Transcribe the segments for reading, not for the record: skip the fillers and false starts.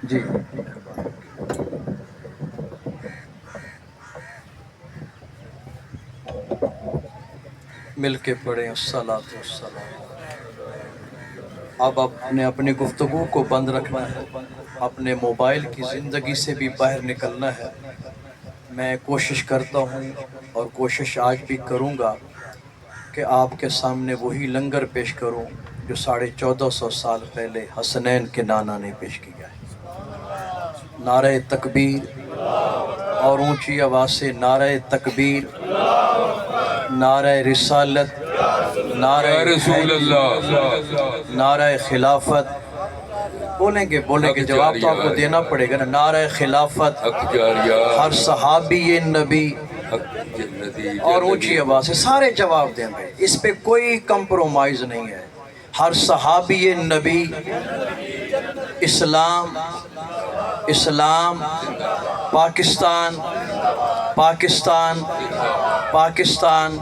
جی مل کے پڑھیں الصلاۃ والسلام۔ اب نے اپنی گفتگو کو بند رکھنا ہے، اپنے موبائل کی زندگی سے بھی باہر نکلنا ہے۔ میں کوشش کرتا ہوں اور کوشش آج بھی کروں گا کہ آپ کے سامنے وہی لنگر پیش کروں جو 1450 سال پہلے حسنین کے نانا نے پیش کیا ہے۔ نعرہ تکبیر اور اونچی آواز سے نعرہ تکبیر، نعرہ رسالت، نعرہ رسول اللہ، نعرہ خلافت۔ بولیں گے جواب تو آپ کو دینا پڑے گا نا۔ نعرہ خلافت، حق جاریہ، ہر صحابی نبی، حق جنتی اور اونچی آواز سے سارے جواب دیں بھائی، اس پہ کوئی کمپرومائز نہیں ہے۔ ہر صحابی نبی، اسلام، اسلام، پاکستان، پاکستان، پاکستان۔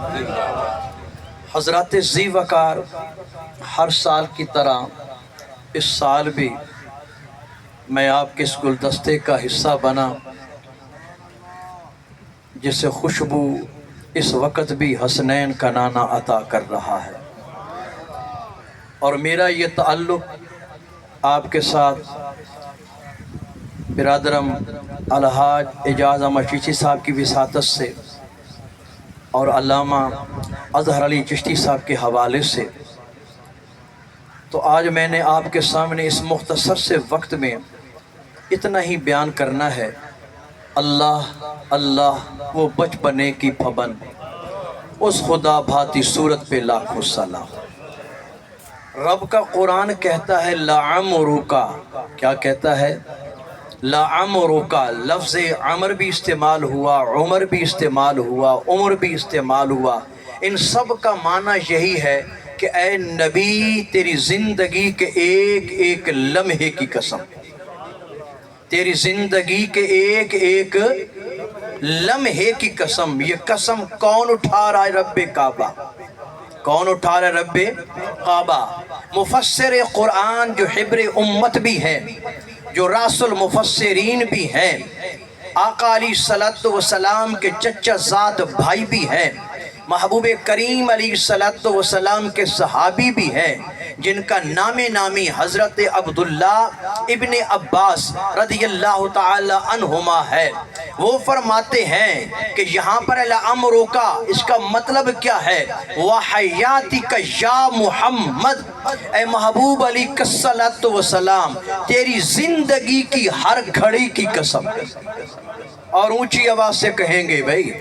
حضرات ذی وقار ہر سال کی طرح اس سال بھی میں آپ کے اس گلدستے کا حصہ بنا جسے خوشبو اس وقت بھی حسنین کا نانا عطا کر رہا ہے، اور میرا یہ تعلق آپ کے ساتھ برادرم الحاج اعجاز احمد چشتی صاحب کی وساطت سے اور علامہ اظہر علی چشتی صاحب کے حوالے سے، تو آج میں نے آپ کے سامنے اس مختصر سے وقت میں اتنا ہی بیان کرنا ہے۔ اللہ اللہ وہ بچپنے کی پھبن، اس خدا بھاتی صورت پہ لاکھوں سلام۔ رب کا قرآن کہتا ہے لعمرک، کیا کہتا ہے؟ لعمرک۔ لفظ عمر بھی استعمال ہوا، عمر بھی استعمال ہوا، عمر بھی استعمال ہوا، ان سب کا معنی یہی ہے کہ اے نبی تیری زندگی کے ایک ایک لمحے کی قسم، تیری زندگی کے ایک ایک لمحے کی قسم۔ یہ قسم کون اٹھا رہا ہے؟ رب کعبہ۔ کون اٹھا رہا ہے؟ رب کعبہ۔ مفسر قرآن جو حبر امت بھی ہے، جو راس المفسرین بھی ہیں، آقا علیہ الصلوۃ والسلام کے چچا زاد بھائی بھی ہیں، محبوب کریم علیہ الصلوۃ والسلام کے صحابی بھی ہیں، جن کا نام نامی حضرت عبداللہ ابن عباس رضی اللہ تعالی عنہما ہے۔ وہ فرماتے ہیں کہ یہاں پر لعمرک اس کا مطلب کیا ہے؟ وحیاتک یا محمد، اے محبوب علیہ الصلوۃ والسلام تیری زندگی کی ہر گھڑی کی قسم۔ اور اونچی آواز سے کہیں گے بھائی،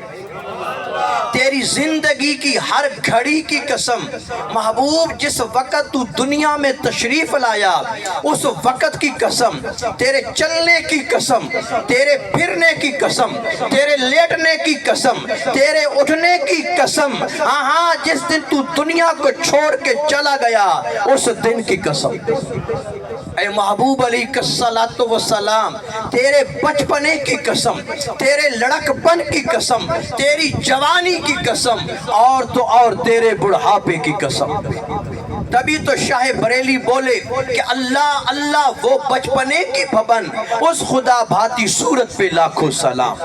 تیری زندگی کی ہر گھڑی کی قسم۔ محبوب جس وقت تو دنیا میں تشریف لایا اس وقت کی قسم، تیرے چلنے کی قسم، تیرے پھرنے کی قسم، تیرے لیٹنے کی قسم، تیرے اٹھنے کی قسم، ہاں جس دن تو دنیا کو چھوڑ کے چلا گیا اس دن کی قسم۔ اے محبوب علیہ الصلوۃ والسلام تیرے بچپنے کی قسم، تیرے لڑکپن کی قسم، تیری جوانی کی قسم، اور تو اور تیرے بڑھاپے کی قسم۔ تبھی تو شاہ بریلی بولے کہ اللہ اللہ وہ بچپنے کی پھبن، اس خدا بھاتی صورت پہ لاکھوں سلام۔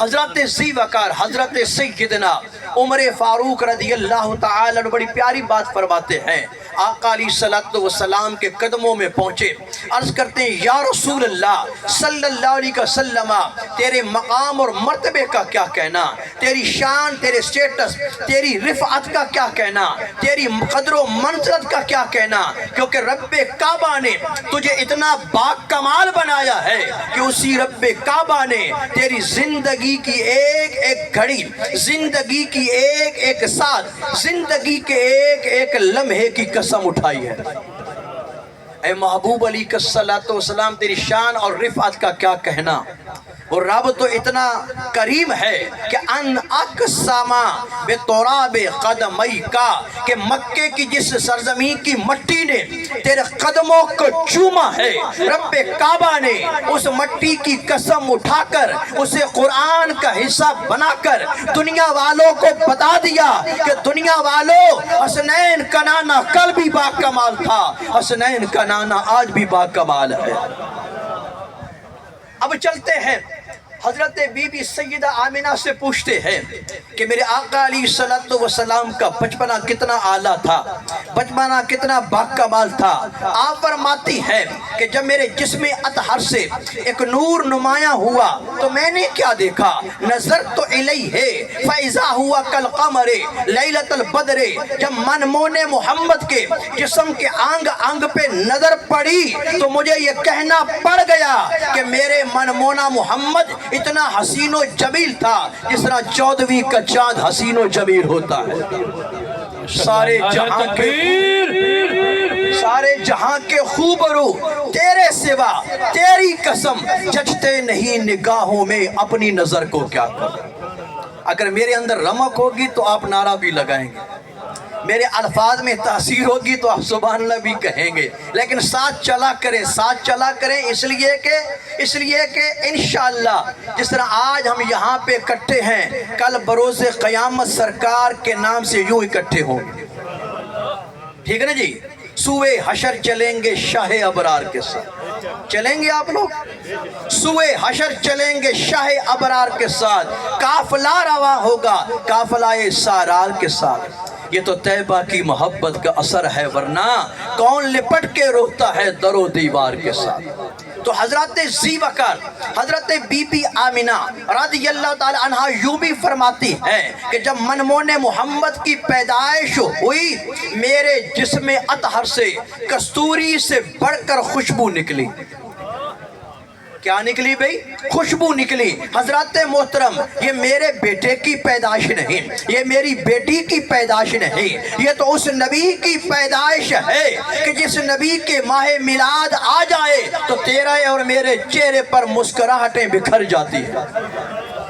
حضرت ذی وقار حضرت سیدنا عمر فاروق رضی اللہ تعالی عنہ بڑی پیاری بات فرماتے ہیں۔ آقا علیہ الصلوۃ والسلام کے قدموں میں پہنچے، عرض کرتے ہیں یا رسول اللہ صلی اللہ علیہ وسلم تیرے مقام اور مرتبے کا کیا کہنا، تیری شان، تیرے سٹیٹس، تیری رفعت کا کیا کہنا، تیری قدر و منزلت کا کیا کہنا، کیونکہ رب کعبہ نے تجھے اتنا با کمال بنایا ہے کہ اسی رب کعبہ نے تیری زندگی کی ایک ایک گھڑی، زندگی کی ایک ایک ساتھ، زندگی کے ایک ایک لمحے کی قسم اٹھائی ہے۔ اے محبوب علیہ الصلوۃ والسلام تیری شان اور رفعت کا کیا کہنا۔ اور رب تو اتنا کریم ہے کہ ان اقسما بتراب قدمی کا، کہ مکے کی جس سرزمین کی مٹی نے تیرے قدموں کو چوما ہے، رب کعبہ نے اس مٹی کی قسم اٹھا کر اسے قرآن کا حصہ بنا کر دنیا والوں کو بتا دیا کہ دنیا والوں حسنین کا نانا کل بھی با کمال تھا، حسنین کا نانا آج بھی با کمال ہے۔ چلتے ہیں، حضرت بی بی سیدہ آمینہ سے پوچھتے ہیں کہ میرے آقا علیہ الصلوۃ والسلام کا بچپنا کتنا اعلیٰ تھا، بچپنا کتنا باکمال تھا۔ آپ فرماتی ہیں کہ جب میرے جسم اطہر سے ایک نور نمایاں ہوا تو میں نے کیا دیکھا، نظرت الیہ فاذا ہوا کالقمر لیلۃ البدر، جب منمون محمد کے جسم کے آنگ آنگ پہ نظر پڑی تو مجھے یہ کہنا پڑ گیا کہ میرے منمونہ محمد اتنا حسین و جمیل تھا جس طرح 14ویں کا چاند حسین و جمیل ہوتا ہے۔ سارے جہاں کے خوبرو تیرے سوا، تیری قسم جچتے نہیں نگاہوں میں اپنی نظر کو کیا کروں۔ اگر میرے اندر رمق ہوگی تو آپ نعرہ بھی لگائیں گے، میرے الفاظ میں تاثیر ہوگی تو آپ سبحان اللہ بھی کہیں گے، لیکن ساتھ چلا کریں، ساتھ چلا کریں، اس لیے کہ انشاءاللہ جس طرح آج ہم یہاں پہ اکٹھے ہیں، کل بروز قیامت سرکار کے نام سے یوں اکٹھے ہوں گے، ٹھیک ہے نا جی؟ سوئے حشر چلیں گے شاہ ابرار کے ساتھ، چلیں گے آپ لوگ؟ سوئے حشر چلیں گے شاہ ابرار کے ساتھ، قافلہ رواں ہوگا قافلہ سارار کے ساتھ۔ یہ تو طیبہ کی محبت کا اثر ہے، ورنہ کون لپٹ کے روتا ہے در و دیوار کے ساتھ۔ تو حضرت ذی وقار حضرت بی بی آمینہ رضی اللہ تعالی عنہ یوں بھی فرماتی ہیں کہ جب منمون محمد کی پیدائش ہوئی میرے جسم اطہر سے کستوری سے بڑھ کر خوشبو نکلی۔ کیا نکلی بھئی؟ خوشبو نکلی۔ حضرات محترم، یہ میرے بیٹے کی پیدائش نہیں، یہ میری بیٹی کی پیدائش نہیں، یہ تو اس نبی کی پیدائش ہے کہ جس نبی کے ماہ میلاد آ جائے تو تیرے اور میرے چہرے پر مسکراہٹیں بکھر جاتی ہیں۔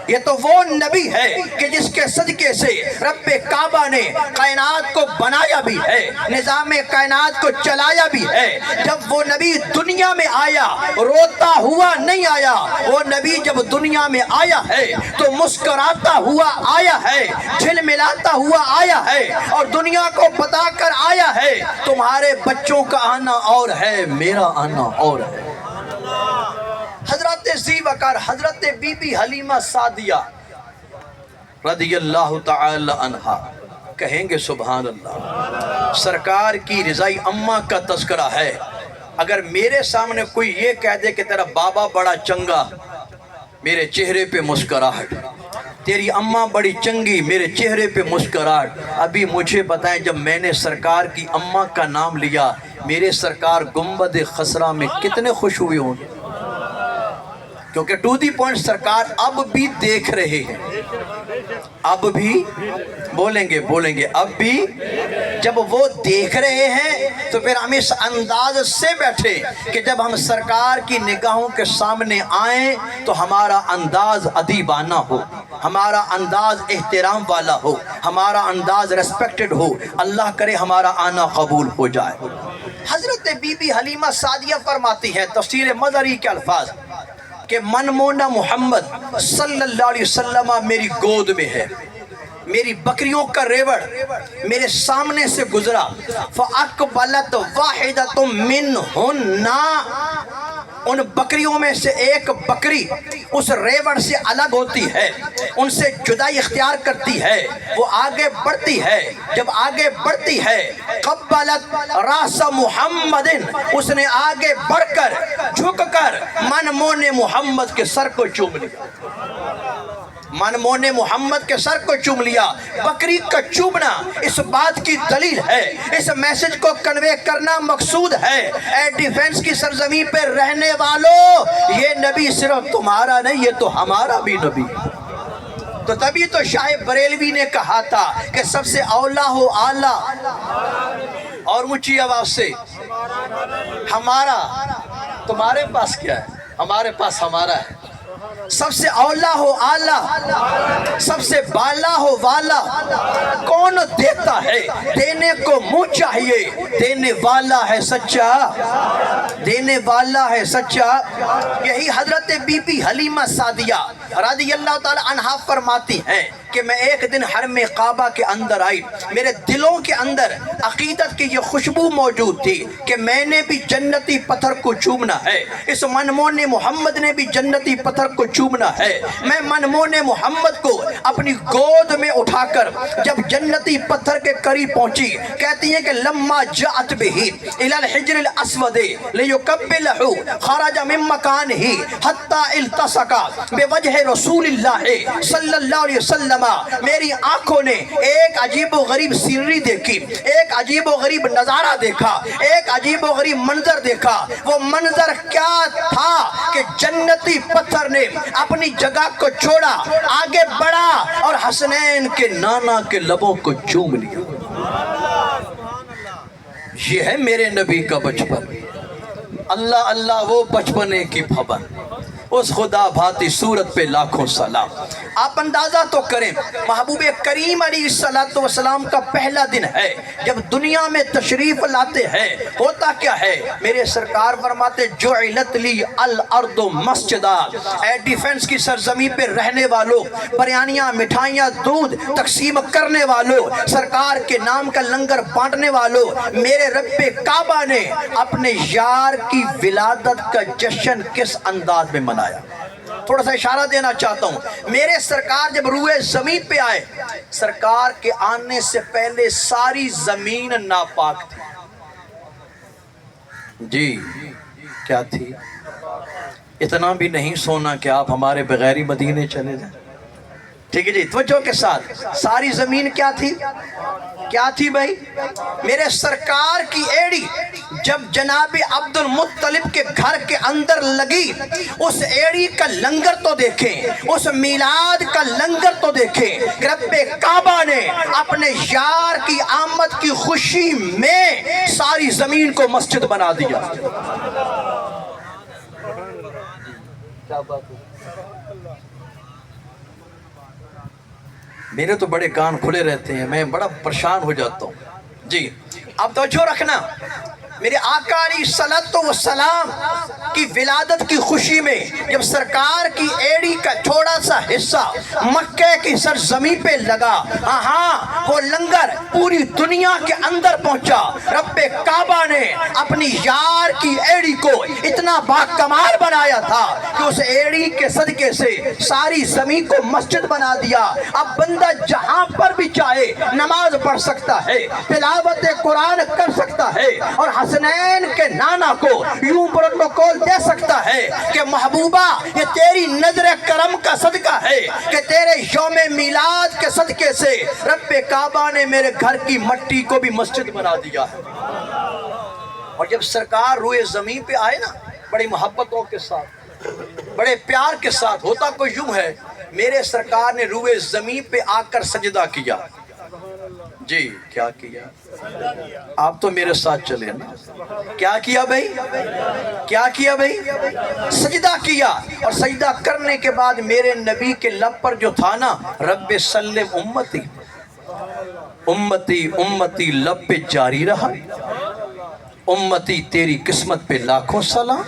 یہ تو وہ نبی ہے کہ جس کے صدقے سے رب کعبہ نے کائنات کو بنایا بھی ہے، نظام کائنات کو چلایا بھی ہے۔ جب وہ نبی دنیا میں آیا روتا ہوا نہیں آیا، وہ نبی جب دنیا میں آیا ہے تو مسکراتا ہوا آیا ہے، جھلملاتا ہوا آیا ہے، اور دنیا کو بتا کر آیا ہے تمہارے بچوں کا آنا اور ہے، میرا آنا اور ہے۔ حضرت ذی وقار حضرت بی بی حلیمہ سعدیہ رضی اللہ تعالی عنہ کہیں گے سبحان اللہ۔ سرکار کی رضائی اماں کا تذکرہ ہے، اگر میرے سامنے کوئی یہ کہہ دے کہ تیرا بابا بڑا چنگا، میرے چہرے پہ مسکراہٹ، تیری اماں بڑی چنگی، میرے چہرے پہ مسکراہٹ۔ ابھی مجھے بتائیں جب میں نے سرکار کی اماں کا نام لیا میرے سرکار گنبد خضرا میں کتنے خوش ہوئے ہوں گے، کیونکہ ٹو دی پوائنٹ سرکار اب بھی دیکھ رہے ہیں، اب بھی بولیں گے اب بھی جب وہ دیکھ رہے ہیں تو پھر ہم اس انداز سے بیٹھے کہ جب ہم سرکار کی نگاہوں کے سامنے آئیں تو ہمارا انداز ادیبانہ ہو، ہمارا انداز احترام والا ہو، ہمارا انداز ریسپیکٹڈ ہو، اللہ کرے ہمارا آنا قبول ہو جائے۔ حضرت بی بی حلیمہ سعدیہ فرماتی ہے تفسیر مظہری کے الفاظ کہ منمونہ محمد صلی اللہ علیہ وسلم میری گود میں ہے، میری بکریوں کا ریوڑ میرے سامنے سے گزرا، فَأَقْبَلَتْ وَاحِدَةٌ مِّنْهُنَّ، ان بکریوں میں سے ایک بکری اس ریوڑ سے الگ ہوتی ہے، ان سے جدائی اختیار کرتی ہے، وہ آگے بڑھتی ہے، جب آگے بڑھتی ہے قبلت راس محمد، اس نے آگے بڑھ کر جھک کر منمون محمد کے سر کو چوم لیا، منمون محمد کے سر کو چوم لیا۔ بکری کا چومنا اس بات کی دلیل ہے، اس میسج کو کنوے کرنا مقصود ہے، اے ڈیفنس کی سرزمین پہ رہنے والوں، یہ نبی صرف تمہارا نہیں، یہ تو ہمارا بھی نبی ہے۔ تو تبھی تو شاہ بریلوی نے کہا تھا کہ سب سے اولا ہو اعلیٰ، اور اونچی آواز سے ہمارا، تمہارے پاس کیا ہے، ہمارے پاس ہمارا ہے۔ سب سے اولا ہو اعلیٰ، سب سے بالا ہو والا، کون دیتا ہے دینے کو منہ چاہیے، دینے والا ہے سچا، دینے والا ہے سچا۔ یہی حضرت بی بی حلیمہ سعدیہ رضی اللہ تعالی عنہا فرماتی ہیں کہ میں ایک دن حرم کعبہ کے اندر آئی، میرے دلوں کے اندر عقیدت کی یہ خوشبو موجود تھی کہ میں نے بھی جنتی پتھر کو چومنا ہے، اس منمون محمد نے بھی جنتی پتھر کو چومنا ہے۔ میں منمون محمد کو اپنی گود میں اٹھا کر جب جنتی پتھر کے قریب پہنچی، کہتی ہیں کہ لما جاءت بہی الی الحجر الاسود لیقبلہ خرج من مکانہ حتی التصق بوجہ رسول اللہ صلی اللہ علیہ وسلم۔ میری آنکھوں نے ایک عجیب و غریب سینری دیکھی، ایک عجیب و غریب نظارہ دیکھا، ایک عجیب و غریب منظر دیکھا۔ وہ منظر کیا تھا کہ جنتی پتھر نے اپنی جگہ کو چھوڑا، آگے بڑھا اور حسنین کے نانا کے لبوں کو چوم لیا۔ یہ ہے میرے نبی کا بچپن، اللہ اللہ وہ بچپنے کی بھون، اس خدا بھاتی صورت پہ لاکھوں سلام۔ آپ اندازہ تو کریں، محبوب کریم علیہ السلام کا پہلا دن ہے جب دنیا میں تشریف لاتے ہیں۔ ہوتا کیا ہے، میرے سرکار فرماتے جعلت لی الارض مسجدا، اے ڈیفنس کی سرزمین پہ رہنے والوں، بریانیاں، مٹھائیاں، دودھ تقسیم کرنے والوں، سرکار کے نام کا لنگر بانٹنے والوں، میرے رب کعبہ نے اپنے یار کی ولادت کا جشن کس انداز میں منایا؟ تھوڑا سا اشارہ دینا چاہتا ہوں، میرے سرکار جب روئے زمین پہ آئے، سرکار کے آنے سے پہلے ساری زمین ناپاک تھی۔ جی کیا تھی؟ اتنا بھی نہیں سونا کہ آپ ہمارے بغیر ہی مدینے چلے جائیں۔ ٹھیک ہے جی، توجہ کے ساتھ، ساری زمین کیا تھی؟ کیا تھی بھائی؟ میرے سرکار کی ایڑی جب جناب عبد المطلب کے گھر کے اندر لگی، اس ایڑی کا لنگر تو دیکھیں، اس میلاد کا لنگر تو دیکھیں۔ رب کعبہ نے اپنے یار کی آمد کی خوشی میں ساری زمین کو مسجد بنا دیا۔ کیا بات ہے؟ میرے تو بڑے کان کھلے رہتے ہیں، میں بڑا پریشان ہو جاتا ہوں۔ جی اب توجہ رکھنا، میرے آقا علیہ السلام کی ولادت کی خوشی میں جب سرکار کی ایڑی کا تھوڑا سا حصہ مکہ کی سرزمین پہ لگا، وہ لنگر پوری دنیا کے اندر پہنچا۔ رب کعبہ نے اپنی یار کی ایڑی کو اتنا باکمال بنایا تھا کہ اس ایڑی کے صدقے سے ساری زمین کو مسجد بنا دیا۔ اب بندہ جہاں پر بھی چاہے نماز پڑھ سکتا ہے، تلاوت قرآن کر سکتا ہے، اور حسنین کے نانا کو یوں پروٹوکول دے سکتا ہے کہ محبوبہ یہ تیری نظر کرم کا صدقہ ہے کہ تیرے یوم میلاد کے صدقے سے رب کعبہ نے میرے گھر کی مٹی کو بھی مسجد بنا دیا ہے۔ اور جب سرکار روئے زمین پہ آئے نا، بڑی محبتوں کے ساتھ، بڑے پیار کے ساتھ، ہوتا کوئی یوں ہے، میرے سرکار نے روئے زمین پہ آ کر سجدہ کیا۔ جی کیا کیا؟ آپ تو میرے ساتھ چلے نا، کیا کیا بھائی؟ کیا کیا بھائی؟ سجدہ کیا، اور سجدہ کرنے کے بعد میرے نبی کے لب پر جو تھا نا، رب سلم امتی امتی امتی، لب پہ جاری رہا، امتی تیری قسمت پہ لاکھوں سلام،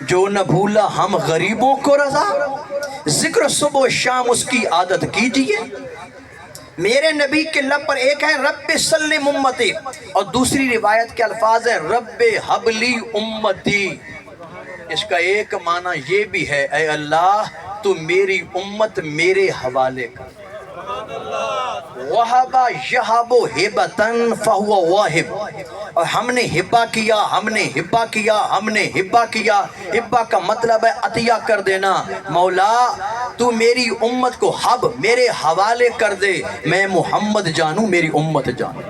جو نہ بھولا ہم غریبوں کو رضا، ذکر صبح و شام اس کی عادت کیجئے۔ میرے نبی کے لب پر ایک ہے رب سلم امتی، اور دوسری روایت کے الفاظ ہیں رب حبلی امتی۔ اس کا ایک معنی یہ بھی ہے، اے اللہ تو میری امت میرے حوالے کر۔ وَحَبَ يَحَبُ ہِبَتًا فَهُوَ وَاحِب، اور ہم نے ہبہ کیا، ہم نے ہبہ کیا، ہم نے ہبہ کیا۔ ہبہ کا مطلب ہے عطیہ کر دینا۔ مولا تو میری امت کو حب میرے حوالے کر دے، میں محمد جانوں میری امت جانوں،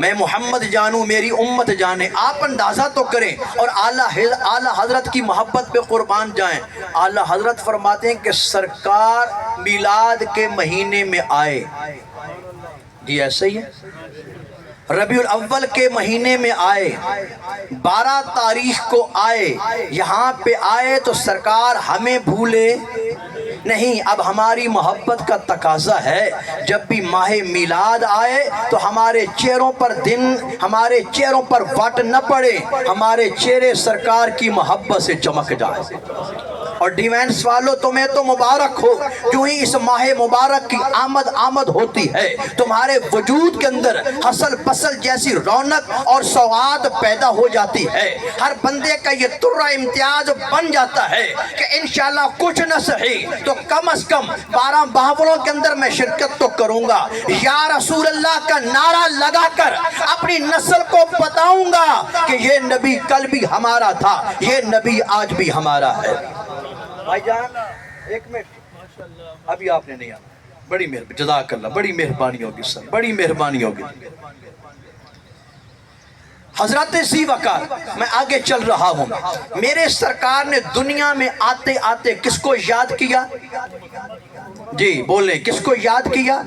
میں محمد جانوں میری امت جانے۔ آپ اندازہ تو کریں، اور اعلیٰ حضرت کی محبت پہ قربان جائیں۔ اعلیٰ حضرت فرماتے ہیں کہ سرکار میلاد کے مہینے میں آئے، جی ایسے ہی ہے، ربیع الاول کے مہینے میں آئے، 12 تاریخ کو آئے، یہاں پہ آئے تو سرکار ہمیں بھولے نہیں۔ اب ہماری محبت کا تقاضا ہے، جب بھی ماہ میلاد آئے تو ہمارے چہروں پر ہمارے چہروں پر وٹ نہ پڑے، ہمارے چہرے سرکار کی محبت سے چمک جائے۔ اور ڈیوینس والو تمہیں تو مبارک ہو، جو ہی اس ماہ مبارک کی آمد ہوتی ہے تمہارے وجود کے اندر حسل پسل جیسی رونق اور سوغات پیدا ہو جاتی ہے۔ ہر بندے کا یہ ترہ امتیاز بن جاتا ہے کہ انشاءاللہ کچھ نہ صحیح تو کم از کم 12 محفلوں کے اندر میں شرکت تو کروں گا، یا رسول اللہ کا نعرہ لگا کر اپنی نسل کو بتاؤں گا کہ یہ نبی کل بھی ہمارا تھا، یہ نبی آج بھی ہمارا ہے۔ بھائی جان ایک منٹ، ابھی آپ نے نہیں آنا، بڑی مہربانی، جزاک اللہ، بڑی مہربانی ہوگی سر، بڑی مہربانی ہوگی۔ حضرت ذی وقار، میں آگے چل رہا ہوں، میرے سرکار نے دنیا میں آتے آتے کس کو یاد کیا؟ جی بولیں، کس کو یاد کیا؟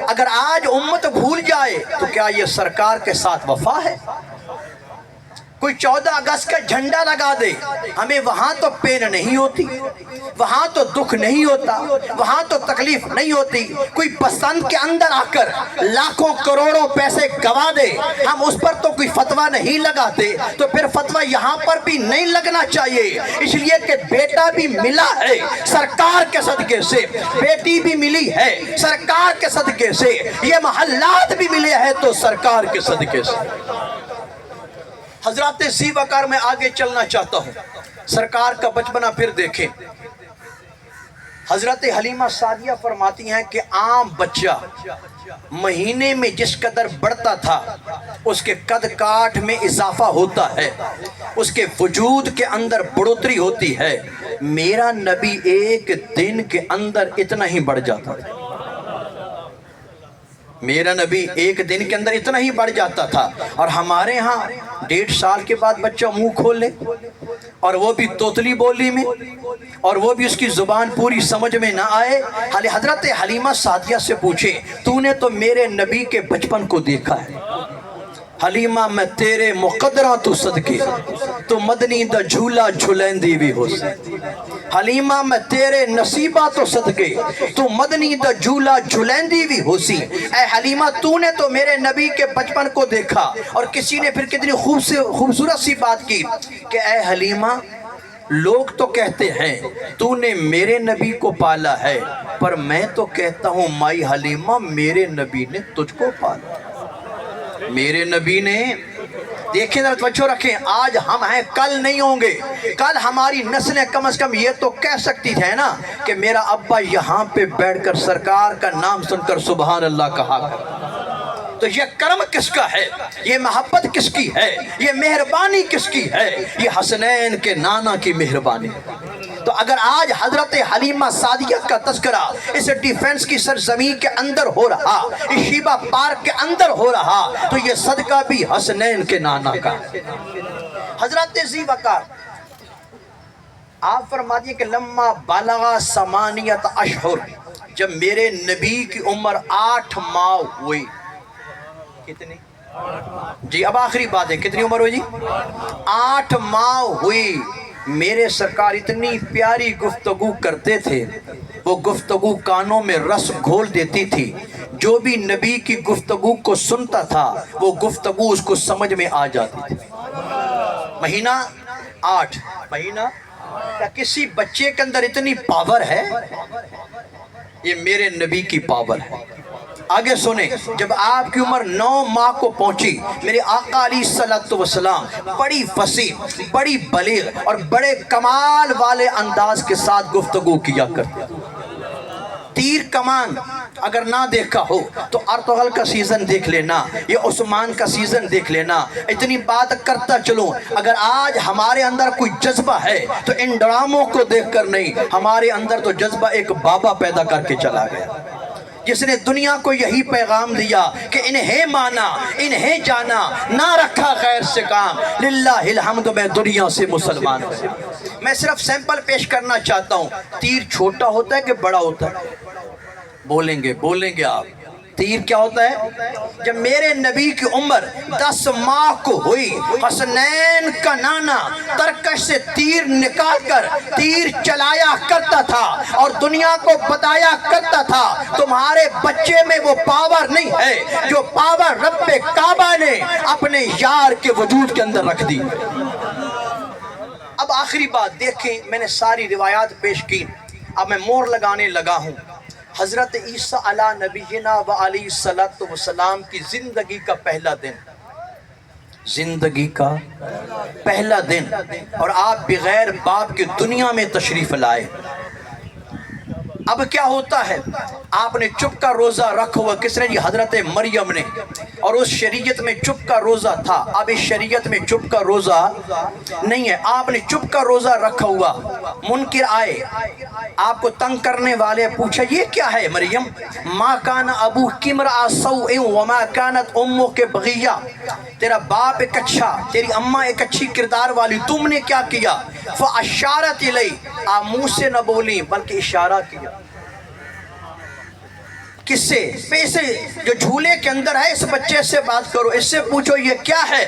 اگر آج امت بھول جائے تو کیا یہ سرکار کے ساتھ وفا ہے؟ کوئی 14 اگست کا جھنڈا لگا دے، ہمیں وہاں تو پین نہیں ہوتی، وہاں تو دکھ نہیں ہوتا، وہاں تو تکلیف نہیں ہوتی۔ کوئی پسند کے اندر آ کر لاکھوں کروڑوں پیسے گوا دے، ہم اس پر تو کوئی فتویٰ نہیں لگاتے، تو پھر فتویٰ یہاں پر بھی نہیں لگنا چاہیے، اس لیے کہ بیٹا بھی ملا ہے سرکار کے صدقے سے، بیٹی بھی ملی ہے سرکار کے صدقے سے، یہ محلات بھی ملے ہیں تو سرکار کے صدقے سے۔ حضرت ذی وقار میں آگے چلنا چاہتا ہوں، سرکار کا بچپنا پھر دیکھیں۔ حضرت حلیمہ سعدیہ فرماتی ہیں کہ عام بچہ مہینے میں جس قدر بڑھتا تھا اس کے قد کاٹ میں اضافہ ہوتا ہے، اس کے وجود کے اندر بڑھوتری ہوتی ہے، میرا نبی ایک دن کے اندر اتنا ہی بڑھ جاتا تھا، میرا نبی ایک دن کے اندر اتنا ہی بڑھ جاتا تھا۔ اور ہمارے ہاں 1.5 سال کے بعد بچہ منہ کھول لے، اور وہ بھی توتلی بولی میں، اور وہ بھی اس کی زبان پوری سمجھ میں نہ آئے۔ حضرت حلیمہ سعدیہ سے پوچھے، تو نے تو میرے نبی کے بچپن کو دیکھا ہے، حلیمہ میں تیرے مقدرہ تو صدقے تو مدنی دا جھولا جھلین دی بھی ہو سی، حلیمہ میں تیرے نصیبہ تو صدقے تو مدنی دا جھولا جھلین دی بھی ہو سی۔ اے حلیمہ تو نے تو میرے نبی کے بچپن کو دیکھا۔ اور کسی نے پھر کتنی خوبصورت سی بات کی کہ اے حلیمہ لوگ تو کہتے ہیں تو نے میرے نبی کو پالا ہے، پر میں تو کہتا ہوں مائی حلیمہ میرے نبی نے تجھ کو پالا، میرے نبی نے۔ دیکھیں ذرا توجہ رکھیں، آج ہم ہیں کل نہیں ہوں گے، کل ہماری نسلیں کم از کم یہ تو کہہ سکتی ہے نا کہ میرا ابا یہاں پہ بیٹھ کر سرکار کا نام سن کر سبحان اللہ کہا کر۔ تو یہ کرم کس کا ہے، یہ محبت کس کی ہے، یہ مہربانی کس کی ہے؟ یہ حسنین کے نانا کی مہربانی۔ تو اگر آج حضرت حلیمہ سعدیہ کا تذکرہ اس ڈیفنس کی سرزمین کے اندر ہو رہا، اس شیبہ پارک کے اندر ہو رہا، تو یہ صدقہ بھی حسنین کے نانا کا۔ حضرت ذی وقار آپ فرما دیے کہ لما بلغ 8 اشہر، جب میرے نبی کی عمر 8 ماہ ہوئی، کتنی؟ جی اب آخری بات ہے، کتنی عمر ہوئی جی؟ 8 ماہ ہوئی۔ میرے سرکار اتنی پیاری گفتگو کرتے تھے، وہ گفتگو کانوں میں رس گھول دیتی تھی، جو بھی نبی کی گفتگو کو سنتا تھا وہ گفتگو اس کو سمجھ میں آ جاتی تھی۔ مہینہ 8 مہینہ، کیا کسی بچے کے اندر اتنی پاور ہے؟ یہ میرے نبی کی پاور ہے۔ آگے سنیں، جب آپ کی عمر 9 ماہ کو پہنچی، میرے آقا علیہ السلام بڑی فصیح، بڑی بلیغ اور بڑے کمال والے انداز کے ساتھ گفتگو کیا کرتے۔ تیر کمان اگر نہ دیکھا ہو تو ارطغرل کا سیزن دیکھ لینا، یہ عثمان کا سیزن دیکھ لینا۔ اتنی بات کرتا چلوں، اگر آج ہمارے اندر کوئی جذبہ ہے تو ان ڈراموں کو دیکھ کر نہیں، ہمارے اندر تو جذبہ ایک بابا پیدا کر کے چلا گیا جس نے دنیا کو یہی پیغام دیا کہ انہیں مانا، انہیں جانا، نہ رکھا غیر سے کام، للہ الحمد میں دنیا سے مسلمان ہوں۔ میں صرف سیمپل پیش کرنا چاہتا ہوں، تیر چھوٹا ہوتا ہے کہ بڑا ہوتا ہے؟ بولیں گے آپ، تیر کیا ہوتا ہے؟ جب میرے نبی کی عمر 10 ماہ کو ہوئی، حسنین کا نانا ترکش سے تیر نکال کر تیر چلایا کرتا تھا اور دنیا کو بتایا کرتا تھا تمہارے بچے میں وہ پاور نہیں ہے جو پاور رب کعبہ نے اپنے یار کے وجود کے اندر رکھ دی۔ اب اب آخری بات دیکھیں، میں نے ساری روایات پیش کی، اب میں مور لگانے لگا ہوں۔ حضرت عیسیٰ علیہ نبینا و علیہ السلام کی زندگی کا پہلا دن، زندگی کا پہلا دن، اور آپ بغیر باپ کے دنیا میں تشریف لائے۔ اب کیا ہوتا ہے، آپ نے چپ کا روزہ رکھا ہوا، کس نے؟ جی حضرت مریم نے، اور اس شریعت میں چپ کا روزہ تھا، اب اس شریعت میں چپ کا روزہ نہیں ہے۔ آپ نے چپ کا روزہ رکھا ہوا، منکر آئے، آپ کو تنگ کرنے والے، پوچھا یہ کیا ہے مریم؟ ما کان ابوک امرأ سوء وما کانت امک بغیہ، تیرا باپ ایک اچھا، تیری اماں ایک اچھی کردار والی، تم نے کیا کیا؟ فاشارت الی، آپ منہ سے نہ بولیں بلکہ اشارہ کیا۔ کس سے؟ پیسے جو جھولے کے اندر ہے، اس بچے سے بات کرو، اس سے پوچھو یہ کیا ہے۔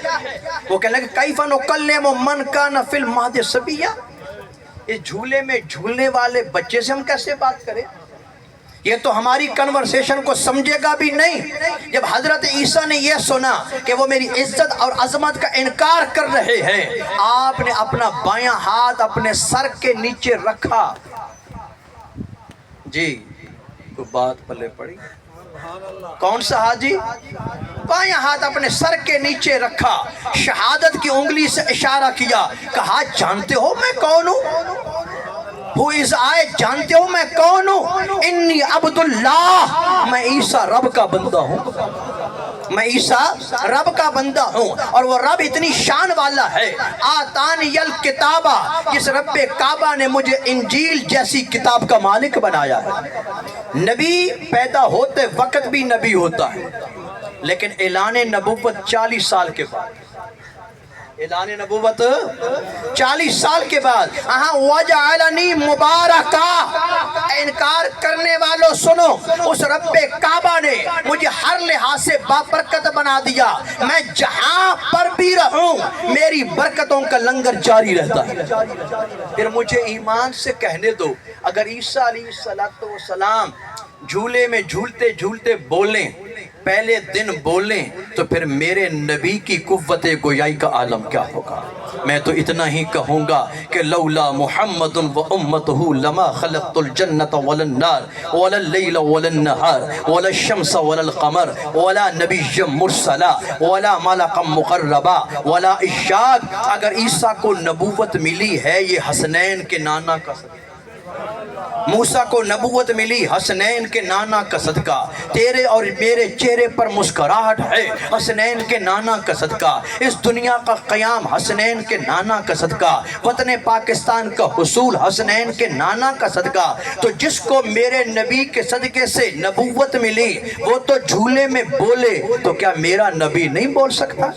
وہ کہنے لگے کیف نکلم من کان فی المہد صبیا، اس جھولے میں جھولنے والے بچے سے ہم کیسے بات کریں؟ یہ تو ہماری کنورسیشن کو سمجھے گا بھی نہیں۔ جب حضرت عیسیٰ نے یہ سنا کہ وہ میری عزت اور عظمت کا انکار کر رہے ہیں، آپ نے اپنا بایاں ہاتھ اپنے سر کے نیچے رکھا۔ جی کوئی بات پلے پڑی؟ کون سا حاجی؟ بایاں ہاتھ اپنے سر کے نیچے رکھا، شہادت کی انگلی سے اشارہ کیا، کہا جانتے ہو میں کون ہوں؟ آئے جانتے ہو میں کون ہوں؟ انی عبداللہ، میں عیسیٰ رب کا بندہ ہوں، میں عیسیٰ رب کا بندہ ہوں، اور وہ رب اتنی شان والا ہے، آتانی الکتابہ، جس رب کعبہ نے مجھے انجیل جیسی کتاب کا مالک بنایا ہے۔ نبی پیدا ہوتے وقت بھی نبی ہوتا ہے، لیکن اعلان نبوت 40 سال کے بعد، اعلان نبوت 40 سال کے بعد، وَجَعَلَنِي مُبَارَكًا، انکار کرنے والوں سنو، اس رب کعبہ نے مجھے ہر لحاظ سے بابرکت بنا دیا، میں جہاں پر بھی رہوں میری برکتوں کا لنگر جاری رہتا ہے۔ پھر مجھے ایمان سے کہنے دو، اگر عیسیٰ علیہ السلام جھولے میں جھولتے جھولتے بولیں، پہلے دن بولیں، تو پھر میرے نبی کی قوت گویائی کا عالم کیا ہوگا؟ میں تو اتنا ہی کہوں گا کہ لولا محمد و امتہ لما خلقت الجنت ولا النار ولا اللیل ولا النہار ولا الشمس ولا القمر ولا نبی مرسلا ولا ملقا مقربا ولا اشاق۔ اگر عیسیٰ کو نبوت ملی ہے یہ حسنین کے نانا کا صدقہ، موسیٰ کو نبوت ملی حسنین کے نانا کا صدقہ، تیرے اور میرے چہرے پر مسکراہٹ ہے حسنین کے نانا کا صدقہ، اس دنیا کا قیام حسنین کے نانا کا صدقہ، وطن پاکستان کا حصول حسنین کے نانا کا صدقہ۔ تو جس کو میرے نبی کے صدقے سے نبوت ملی وہ تو جھولے میں بولے، تو کیا میرا نبی نہیں بول سکتا؟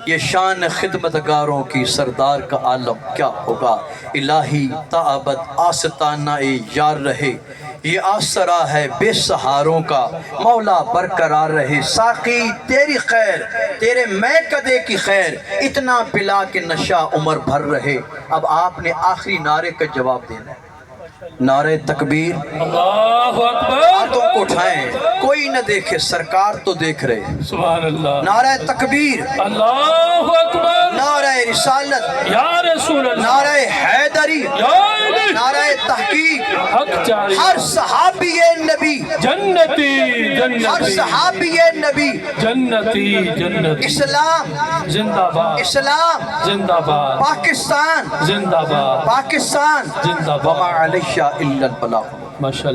یہ شان خدمتگاروں کی سردار کا عالم کیا ہوگا؟ الہی تعبد آستانہ یار رہے، یہ آسرا ہے بے سہاروں کا، مولا برقرار رہے، ساقی تیری خیر، تیرے میں کدے کی خیر، اتنا پلا کہ نشہ عمر بھر رہے۔ اب آپ نے آخری نعرے کا جواب دینا ہے، نعرہ تکبیر، اللہ اکبر، ہاتھوں کو اٹھائیں، کوئی نہ دیکھے سرکار تو دیکھ رہے، سبحان اللہ، نعرہ تکبیر، اللہ اکبر، نعرہ رسالت، یا رسول اللہ، نعرہ حیدری، یا علی، نعرہ تحقیق، حق جاری، ہر صحابی نبی، جنتی ہر جنتی، صحابی نبی، جنتی جنتی، اسلام زندہ باد، اسلام، زندہ باد، پاکستان، زندہ باد، پاکستان، زندہ وما باد، علیہ الا البلاغ۔ ماشاءاللہ۔